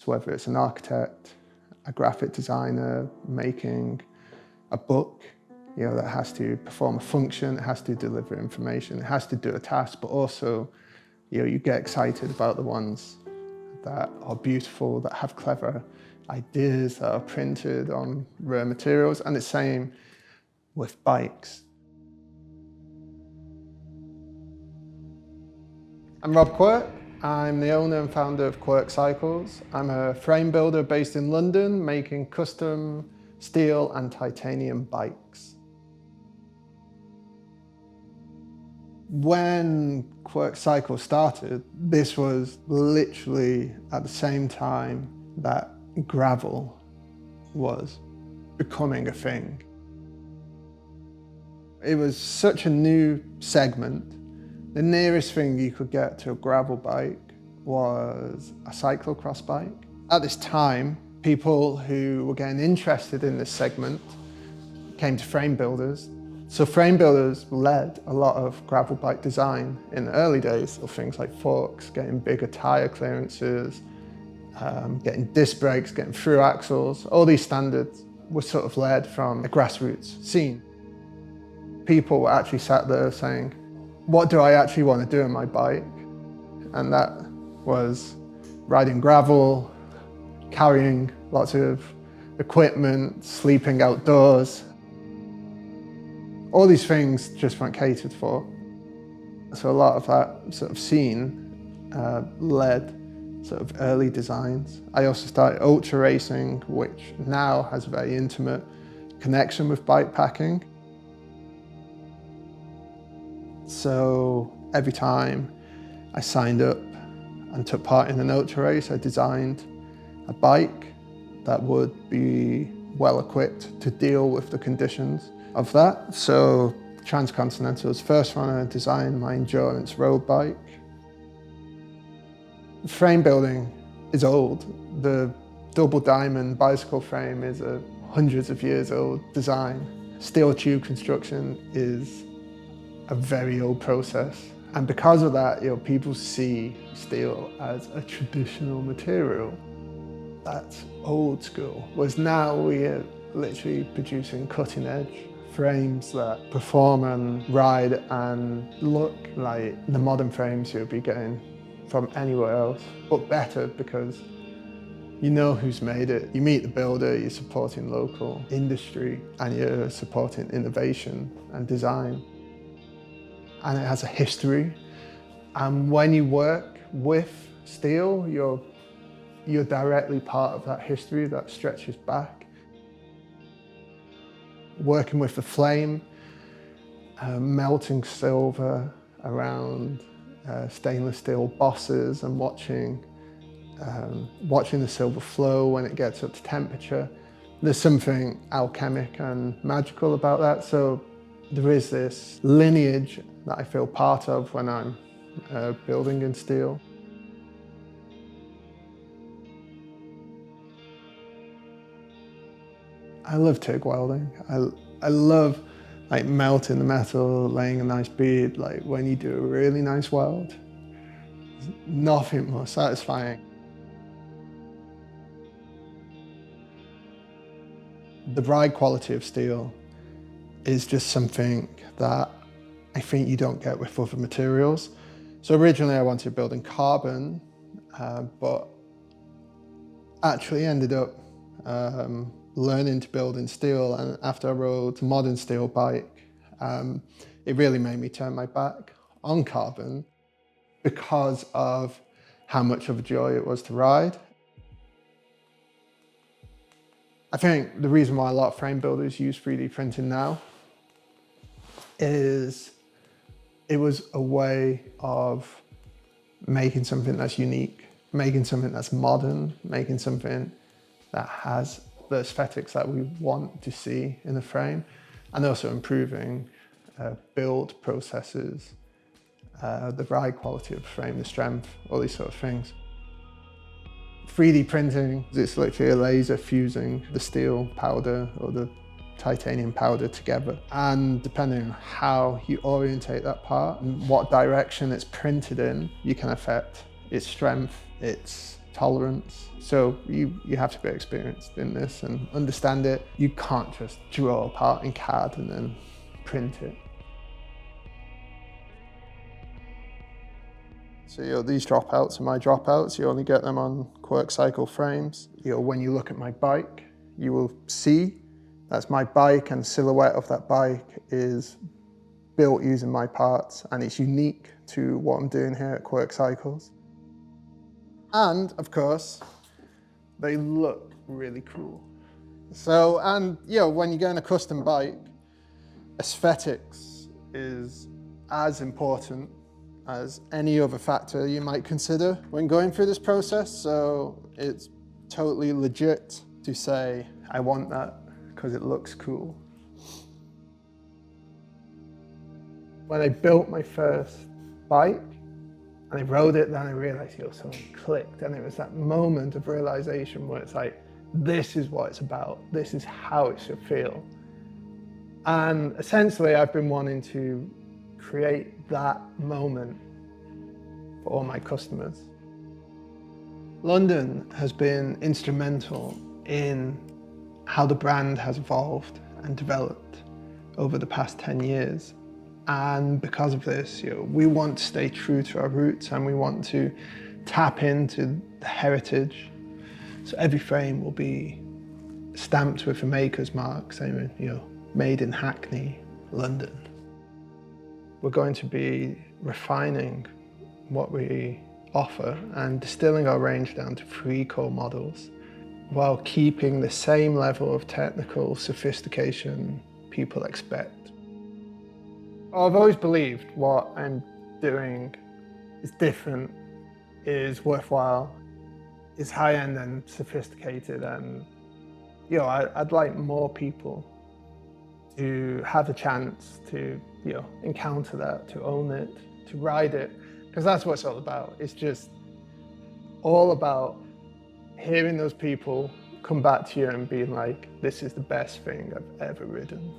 whether it's an architect, a graphic designer making a book, that has to perform a function, it has to deliver information, it has to do a task, but also, you get excited about the ones that are beautiful, that have clever ideas, that are printed on rare materials, and the same with bikes. I'm Rob Quirk. I'm the owner and founder of Quirk Cycles. I'm a frame builder based in London, making custom steel and titanium bikes. When Quirk Cycles started, this was literally at the same time that gravel was becoming a thing. It was such a new segment. The nearest thing you could get to a gravel bike was a cyclocross bike. At this time, people who were getting interested in this segment came to frame builders. So frame builders led a lot of gravel bike design in the early days of things like forks, getting bigger tire clearances, getting disc brakes, getting through axles. All these standards were sort of led from a grassroots scene. People were actually sat there saying, what do I actually want to do on my bike? And that was riding gravel, carrying lots of equipment, sleeping outdoors. All these things just weren't catered for. So a lot of that sort of scene led sort of early designs. I also started ultra racing, which now has a very intimate connection with bike packing. So every time I signed up and took part in an ultra race, I designed a bike that would be well equipped to deal with the conditions of that. So Transcontinental's first runner designed my endurance road bike. Frame building is old. The double diamond bicycle frame is a hundreds of years old design. Steel tube construction is a very old process. And because of that, people see steel as a traditional material. That's old school. Whereas now we are literally producing cutting edge frames that perform and ride and look like the modern frames you'll be getting from anywhere else, but better because you know who's made it. You meet the builder, you're supporting local industry, and you're supporting innovation and design. And it has a history. And when you work with steel, you're directly part of that history that stretches back. Working with the flame, melting silver around stainless steel bosses and watching the silver flow when it gets up to temperature. There's something alchemic and magical about that. So there is this lineage that I feel part of when I'm building in steel. I love TIG welding. I love melting the metal, laying a nice bead. When you do a really nice weld, there's nothing more satisfying. The ride quality of steel is just something that I think you don't get with other materials. So originally I wanted to build in carbon, but actually ended up learning to build in steel. And after I rode a modern steel bike, it really made me turn my back on carbon because of how much of a joy it was to ride. I think the reason why a lot of frame builders use 3D printing now is it was a way of making something that's unique, making something that's modern, making something that has the aesthetics that we want to see in a frame, and also improving build processes, the ride quality of the frame, the strength, all these sort of things. 3D printing, it's literally a laser fusing the steel powder or the titanium powder together. And depending on how you orientate that part and what direction it's printed in, you can affect its strength, its tolerance. So you have to be experienced in this and understand it. You can't just draw a part in CAD and then print it. So these dropouts are my dropouts. You only get them on Quirk Cycle frames. When you look at my bike, you will see that's my bike, and the silhouette of that bike is built using my parts, and it's unique to what I'm doing here at Quirk Cycles. And of course, they look really cool. So, and when you're getting a custom bike, aesthetics is as important as any other factor you might consider when going through this process. So it's totally legit to say, I want that because it looks cool. When I built my first bike and I rode it, then I realized something clicked, and it was that moment of realization where it's like, this is what it's about. This is how it should feel. And essentially I've been wanting to create that moment for all my customers. London has been instrumental in how the brand has evolved and developed over the past 10 years. And because of this, we want to stay true to our roots, and we want to tap into the heritage. So every frame will be stamped with a maker's mark, saying, made in Hackney, London. We're going to be refining what we offer and distilling our range down to 3 core models, while keeping the same level of technical sophistication people expect. I've always believed what I'm doing is different, is worthwhile, is high-end and sophisticated, and I'd like more people to have a chance to encounter that, to own it, to ride it, because that's what it's all about. It's just all about hearing those people come back to you and being like, this is the best thing I've ever ridden.